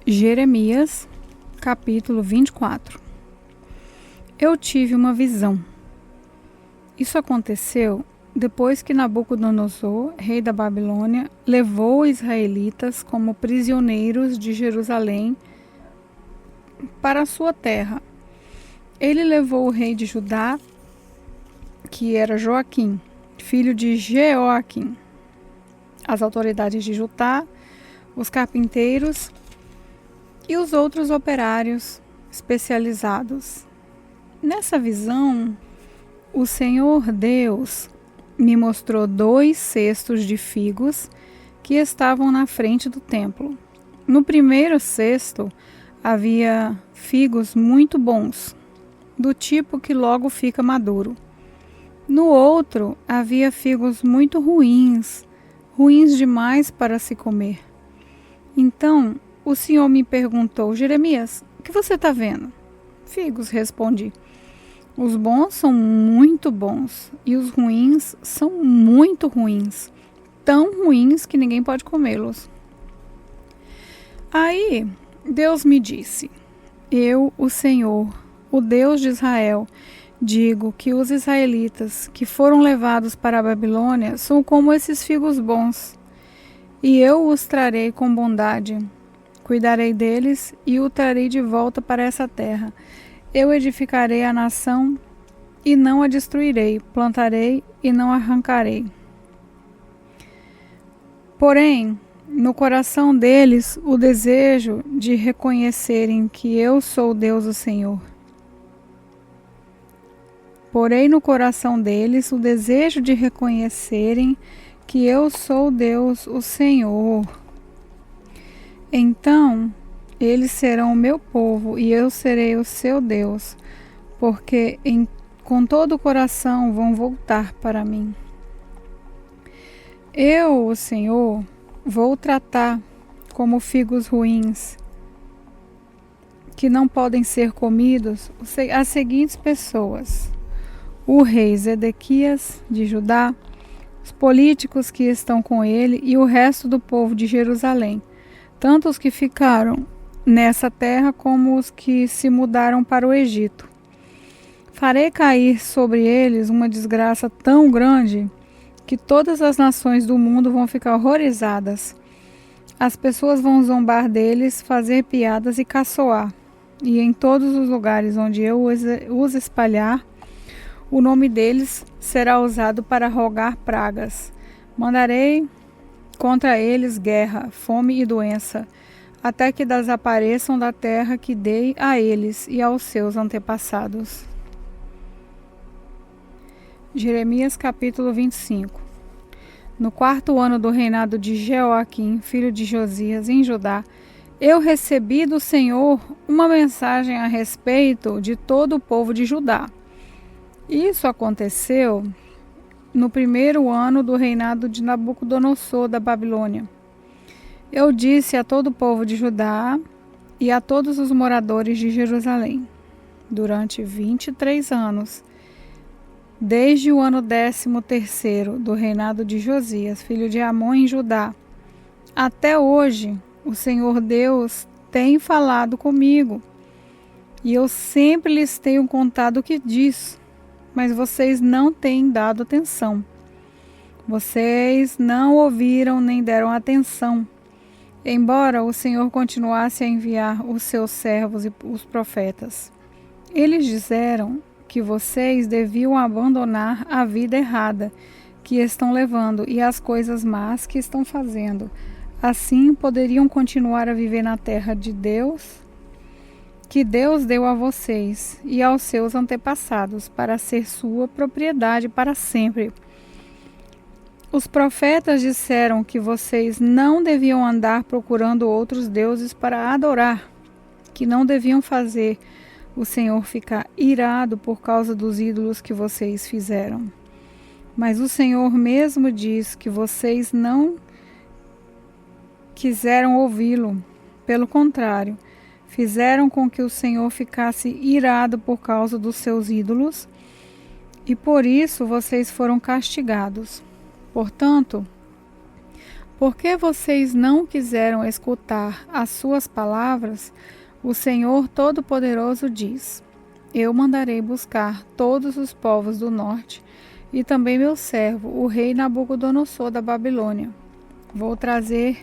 Jeremias, capítulo 24. Eu tive uma visão. Isso aconteceu depois que Nabucodonosor, rei da Babilônia, levou os israelitas como prisioneiros de Jerusalém para a sua terra. Ele levou o rei de Judá, que era Joaquim, filho de Jeoaquim, as autoridades de Judá, os carpinteiros e os outros operários especializados. Nessa visão, o Senhor Deus me mostrou 2 cestos de figos que estavam na frente do templo. No primeiro cesto havia figos muito bons, do tipo que logo fica maduro. No outro havia figos muito ruins demais para se comer. Então o Senhor me perguntou: Jeremias, o que você está vendo? Figos, respondi. Os bons são muito bons e os ruins são muito ruins, tão ruins que ninguém pode comê-los. Aí Deus me disse: eu, o Senhor, o Deus de Israel, digo que os israelitas que foram levados para a Babilônia são como esses figos bons, e eu os trarei com bondade. Cuidarei deles e o trarei de volta para essa terra. Eu edificarei a nação e não a destruirei, plantarei e não arrancarei. Porém, no coração deles, o desejo de reconhecerem que eu sou Deus, o Senhor. Porém, no coração deles, o desejo de reconhecerem que eu sou Deus, o Senhor. Então, eles serão o meu povo e eu serei o seu Deus, porque com todo o coração vão voltar para mim. Eu, o Senhor, vou tratar como figos ruins, que não podem ser comidos, as seguintes pessoas: o rei Zedequias de Judá, os políticos que estão com ele e o resto do povo de Jerusalém, tanto os que ficaram nessa terra como os que se mudaram para o Egito. Farei cair sobre eles uma desgraça tão grande que todas as nações do mundo vão ficar horrorizadas. As pessoas vão zombar deles, fazer piadas e caçoar. E em todos os lugares onde eu os espalhar, o nome deles será usado para rogar pragas. Mandarei contra eles guerra, fome e doença, até que desapareçam da terra que dei a eles e aos seus antepassados. Jeremias capítulo 25. No 4º ano do reinado de Jeoaquim, filho de Josias, em Judá, eu recebi do Senhor uma mensagem a respeito de todo o povo de Judá. Isso aconteceu no 1º ano do reinado de Nabucodonosor da Babilônia. Eu disse a todo o povo de Judá e a todos os moradores de Jerusalém: durante 23 anos, desde o ano 13º do reinado de Josias, filho de Amon, em Judá, até hoje, o Senhor Deus tem falado comigo, e eu sempre lhes tenho contado o que diz, mas vocês não têm dado atenção. Vocês não ouviram nem deram atenção, embora o Senhor continuasse a enviar os seus servos e os profetas. Eles disseram que vocês deviam abandonar a vida errada que estão levando e as coisas más que estão fazendo. Assim poderiam continuar a viver na terra de Deus, que Deus deu a vocês e aos seus antepassados, para ser sua propriedade para sempre. Os profetas disseram que vocês não deviam andar procurando outros deuses para adorar, que não deviam fazer o Senhor ficar irado por causa dos ídolos que vocês fizeram. Mas o Senhor mesmo diz que vocês não quiseram ouvi-lo. Pelo contrário, fizeram com que o Senhor ficasse irado por causa dos seus ídolos, e por isso vocês foram castigados. Portanto, Porque vocês não quiseram escutar as suas palavras, o Senhor Todo-Poderoso diz: Eu mandarei buscar todos os povos do norte e também meu servo, o rei Nabucodonosor da Babilônia. Vou trazer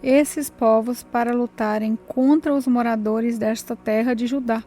esses povos para lutarem contra os moradores desta terra de Judá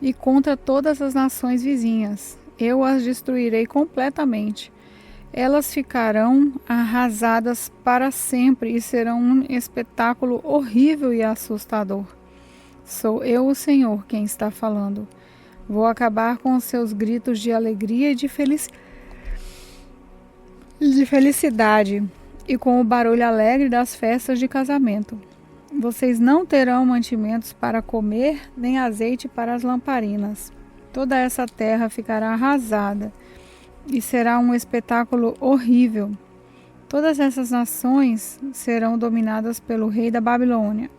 e contra todas as nações vizinhas. Eu as destruirei completamente. Elas ficarão arrasadas para sempre e serão um espetáculo horrível e assustador. Sou eu, o Senhor, quem está falando. Vou acabar com os seus gritos de alegria e de felicidade e com o barulho alegre das festas de casamento. Vocês não terão mantimentos para comer, nem azeite para as lamparinas. Toda essa terra ficará arrasada e será um espetáculo horrível. Todas essas nações serão dominadas pelo rei da Babilônia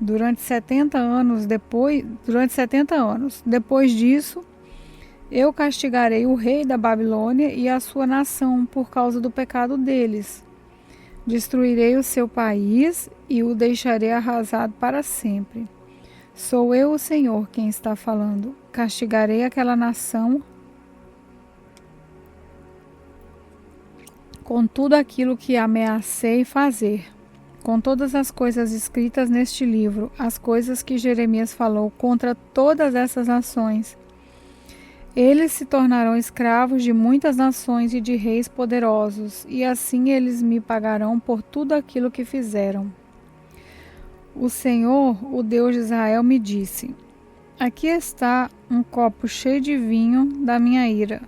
durante 70 anos. Depois disso, eu castigarei o rei da Babilônia e a sua nação por causa do pecado deles. Destruirei o seu país e o deixarei arrasado para sempre. Sou eu, o Senhor, quem está falando. Castigarei aquela nação com tudo aquilo que ameacei fazer, com todas as coisas escritas neste livro, as coisas que Jeremias falou contra todas essas nações. Eles se tornarão escravos de muitas nações e de reis poderosos, e assim eles me pagarão por tudo aquilo que fizeram. O Senhor, o Deus de Israel, me disse: Aqui está um copo cheio de vinho da minha ira.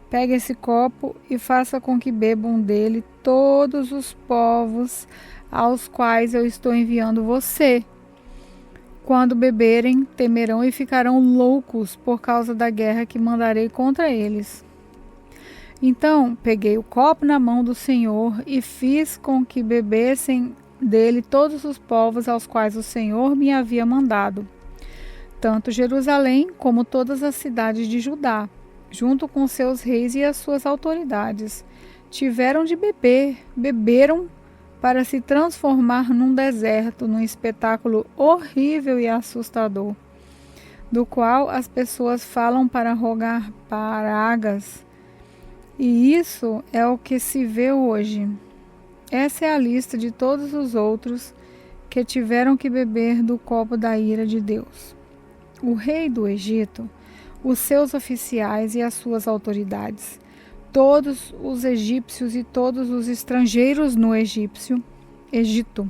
Pegue esse copo e faça com que bebam dele todos os povos aos quais eu estou enviando você. Quando beberem, temerão e ficarão loucos por causa da guerra que mandarei contra eles. Então peguei o copo na mão do Senhor e fiz com que bebessem dele todos os povos aos quais o Senhor me havia mandado, tanto Jerusalém como todas as cidades de Judá, junto com seus reis e as suas autoridades. Tiveram de beberam para se transformar num deserto, num espetáculo horrível e assustador, do qual as pessoas falam para rogar pragas. E isso é o que se vê hoje. Essa é a lista de todos os outros que tiveram que beber do copo da ira de Deus: o rei do Egito, os seus oficiais e as suas autoridades, todos os egípcios e todos os estrangeiros no Egito,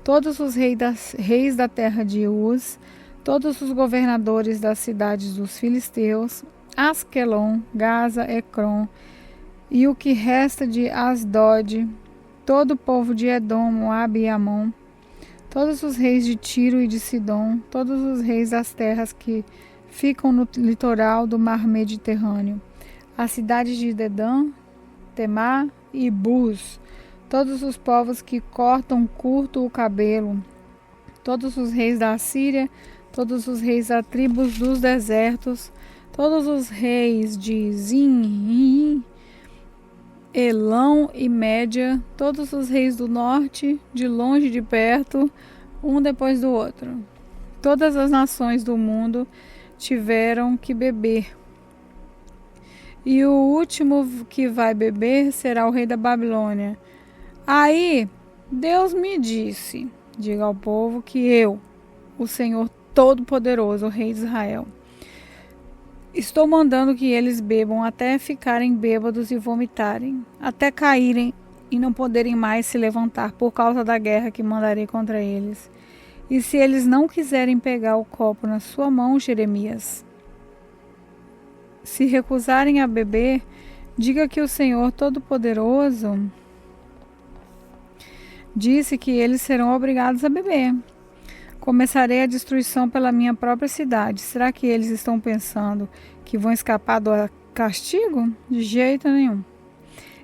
todos os reis da terra de Uz, todos os governadores das cidades dos filisteus, Asquelon, Gaza, Ecrom e o que resta de Asdod, todo o povo de Edom, Moabe e Amon, todos os reis de Tiro e de Sidom, todos os reis das terras que ficam no litoral do mar Mediterrâneo, as cidades de Dedã, Temá e Bus, todos os povos que cortam curto o cabelo, todos os reis da Assíria, todos os reis da tribos dos desertos, todos os reis de Zin, Elão e Média, todos os reis do norte, de longe e de perto, um depois do outro. Todas as nações do mundo tiveram que beber. E o último que vai beber será o rei da Babilônia. Aí Deus me disse: diga ao povo que eu, o Senhor Todo-Poderoso, o Rei de Israel, estou mandando que eles bebam até ficarem bêbados e vomitarem, até caírem e não poderem mais se levantar por causa da guerra que mandarei contra eles. E se eles não quiserem pegar o copo na sua mão, Jeremias, se recusarem a beber, diga que o Senhor Todo-Poderoso disse que eles serão obrigados a beber. Começarei a destruição pela minha própria cidade. Será que eles estão pensando que vão escapar do castigo? De jeito nenhum.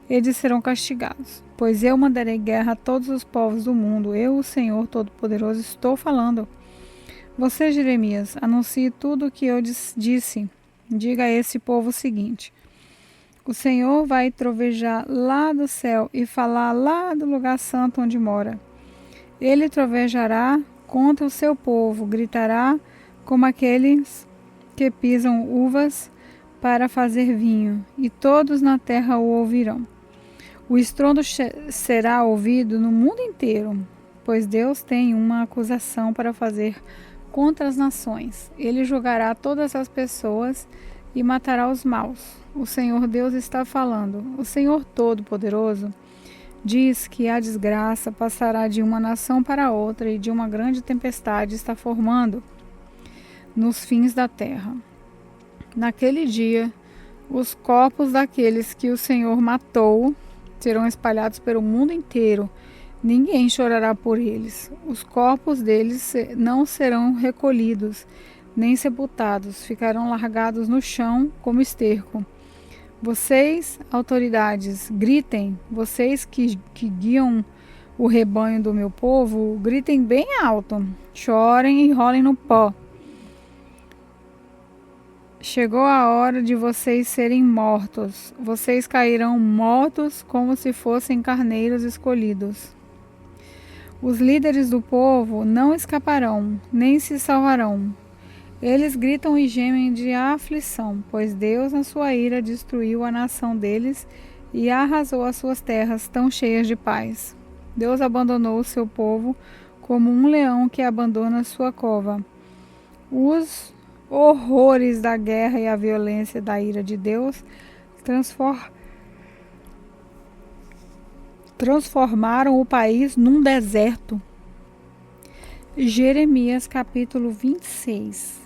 Eles serão castigados, pois eu mandarei guerra a todos os povos do mundo. Eu, o Senhor Todo-Poderoso, estou falando. Você, Jeremias, anuncie tudo o que eu disse. Diga a esse povo o seguinte: O Senhor vai trovejar lá do céu e falar lá do lugar santo onde mora. Ele trovejará contra o seu povo, gritará como aqueles que pisam uvas para fazer vinho, e todos na terra o ouvirão. O estrondo será ouvido no mundo inteiro, pois Deus tem uma acusação para fazer contra as nações. Ele julgará todas as pessoas e matará os maus. O Senhor Deus está falando. O Senhor Todo-Poderoso diz que a desgraça passará de uma nação para outra e de uma grande tempestade está formando nos fins da terra. Naquele dia, os corpos daqueles que o Senhor matou serão espalhados pelo mundo inteiro. Ninguém chorará por eles. Os corpos deles não serão recolhidos, nem sepultados. Ficarão largados no chão como esterco. Vocês, autoridades, gritem. Vocês que guiam o rebanho do meu povo, gritem bem alto. Chorem e rolem no pó. Chegou a hora de vocês serem mortos. Vocês cairão mortos como se fossem carneiros escolhidos. Os líderes do povo não escaparão, nem se salvarão. Eles gritam e gemem de aflição, pois Deus, na sua ira, destruiu a nação deles e arrasou as suas terras tão cheias de paz. Deus abandonou o seu povo como um leão que abandona sua cova. Os horrores da guerra e a violência da ira de Deus transformaram o país num deserto. Jeremias capítulo 26.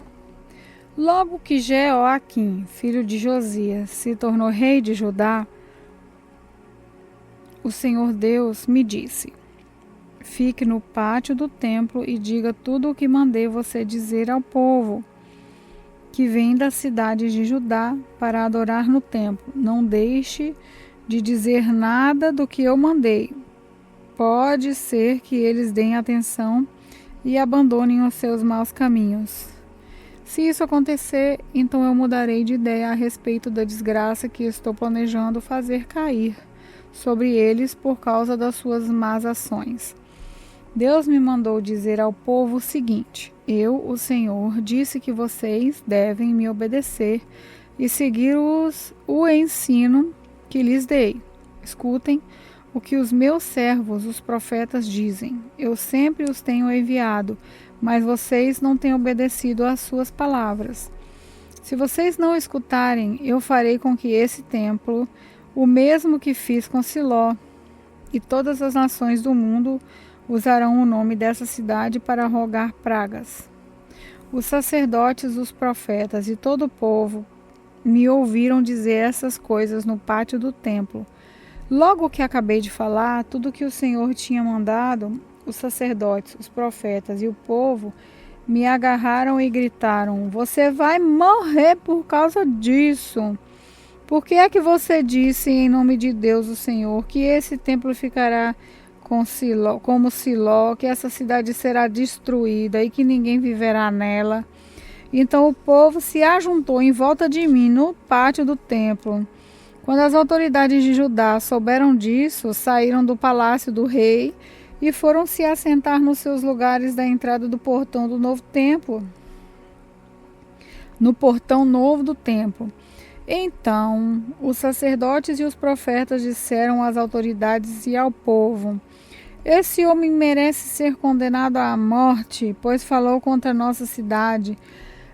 Logo que Jeoaquim, filho de Josias, se tornou rei de Judá, o Senhor Deus me disse: fique no pátio do templo e diga tudo o que mandei você dizer ao povo que vem das cidades de Judá para adorar no templo. Não deixe de dizer nada do que eu mandei. Pode ser que eles deem atenção e abandonem os seus maus caminhos. Se isso acontecer, então eu mudarei de ideia a respeito da desgraça que estou planejando fazer cair sobre eles por causa das suas más ações. Deus me mandou dizer ao povo o seguinte: eu, o Senhor, disse que vocês devem me obedecer e seguir o ensino que lhes dei. Escutem o que os meus servos, os profetas, dizem. Eu sempre os tenho enviado, mas vocês não têm obedecido às suas palavras. Se vocês não escutarem, eu farei com que esse templo, o mesmo que fiz com Siló, e todas as nações do mundo usarão o nome dessa cidade para rogar pragas. Os sacerdotes, os profetas e todo o povo me ouviram dizer essas coisas no pátio do templo. Logo que acabei de falar, tudo que o Senhor tinha mandado, os sacerdotes, os profetas e o povo me agarraram e gritaram: você vai morrer por causa disso. Por que é que você disse em nome de Deus, o Senhor, que esse templo ficará como Siló, que essa cidade será destruída e que ninguém viverá nela? Então o povo se ajuntou em volta de mim no pátio do templo. Quando as autoridades de Judá souberam disso, saíram do palácio do rei e foram se assentar nos seus lugares da entrada do portão do novo templo. No portão novo do templo. Então, os sacerdotes e os profetas disseram às autoridades e ao povo: esse homem merece ser condenado à morte, pois falou contra a nossa cidade.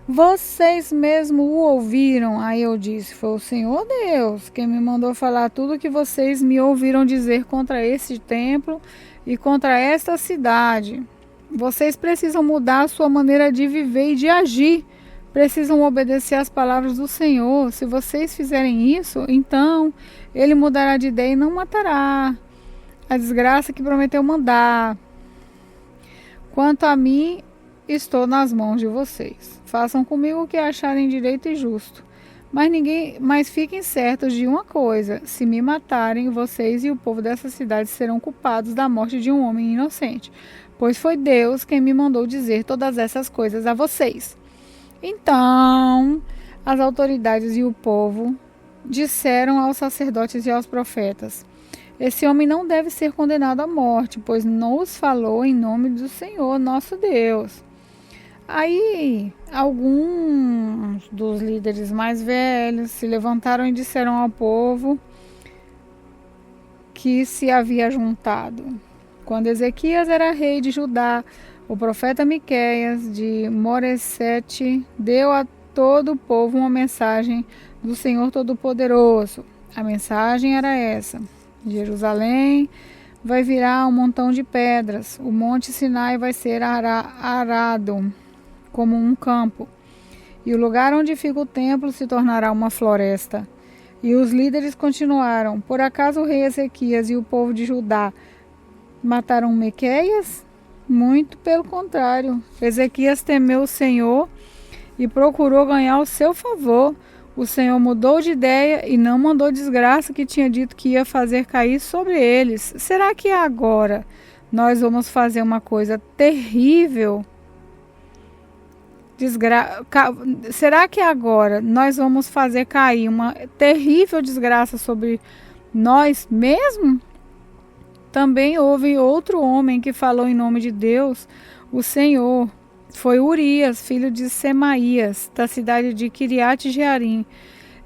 Vocês mesmo o ouviram. Aí eu disse: foi o Senhor Deus quem me mandou falar tudo o que vocês me ouviram dizer contra esse templo e contra esta cidade. Vocês precisam mudar a sua maneira de viver e de agir. Precisam obedecer às palavras do Senhor. Se vocês fizerem isso, então ele mudará de ideia e não matará a desgraça que prometeu mandar. Quanto a mim, estou nas mãos de vocês. Façam comigo o que acharem direito e justo. Mas fiquem certos de uma coisa: se me matarem, vocês e o povo dessa cidade serão culpados da morte de um homem inocente, pois foi Deus quem me mandou dizer todas essas coisas a vocês. Então, as autoridades e o povo disseram aos sacerdotes e aos profetas: esse homem não deve ser condenado à morte, pois nos falou em nome do Senhor nosso Deus. Aí, alguns dos líderes mais velhos se levantaram e disseram ao povo que se havia juntado. Quando Ezequias era rei de Judá, o profeta Miqueias de Moresete deu a todo o povo uma mensagem do Senhor Todo-Poderoso. A mensagem era essa: Jerusalém vai virar um montão de pedras, o monte Sinai vai ser arado como um campo, e o lugar onde fica o templo se tornará uma floresta. E os líderes continuaram: por acaso o rei Ezequias e o povo de Judá mataram Miqueias? Muito pelo contrário. Ezequias temeu o Senhor e procurou ganhar o seu favor. O Senhor mudou de ideia e não mandou desgraça que tinha dito que ia fazer cair sobre eles. Será que agora nós vamos fazer uma coisa terrível? Será que agora nós vamos fazer cair uma terrível desgraça sobre nós mesmos? Também houve outro homem que falou em nome de Deus, o Senhor. Foi Urias, filho de Semaías, da cidade de Quiriate-Jearim.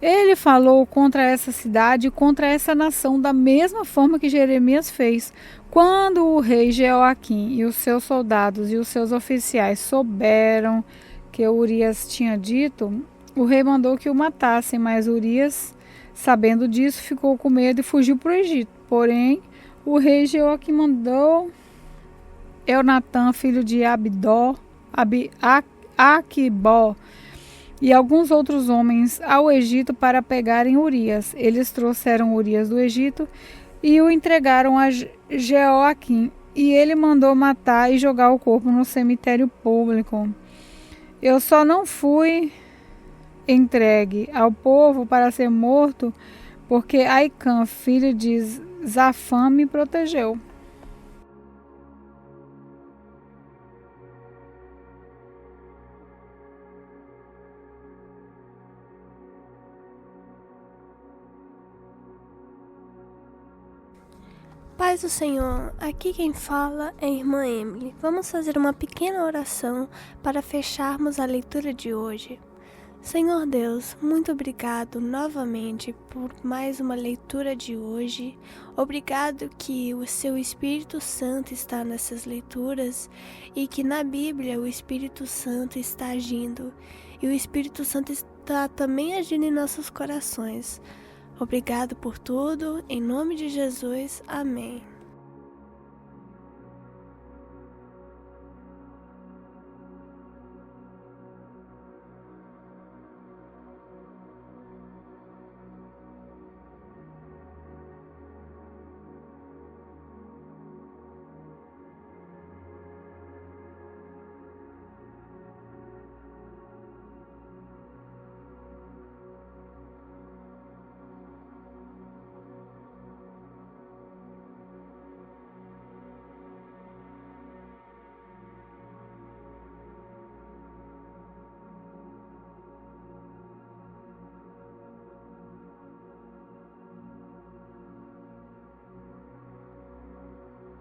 Ele falou contra essa cidade e contra essa nação da mesma forma que Jeremias fez. Quando o rei Jeoaquim e os seus soldados e os seus oficiais souberam que Urias tinha dito, o rei mandou que o matassem, mas Urias, sabendo disso, ficou com medo e fugiu para o Egito. Porém, o rei Jeoaquim mandou Eunatã, filho de Aquibó, e alguns outros homens ao Egito para pegarem Urias. Eles trouxeram Urias do Egito e o entregaram a Jeoaquim, e ele mandou matar e jogar o corpo no cemitério público. Eu só não fui entregue ao povo para ser morto, porque Aicã, filho de Zafã, me protegeu. Paz do Senhor, aqui quem fala é a irmã Emily. Vamos fazer uma pequena oração para fecharmos a leitura de hoje. Senhor Deus, muito obrigado novamente por mais uma leitura de hoje. Obrigado que o seu Espírito Santo está nessas leituras e que na Bíblia o Espírito Santo está agindo. E o Espírito Santo está também agindo em nossos corações. Obrigado por tudo, em nome de Jesus, amém.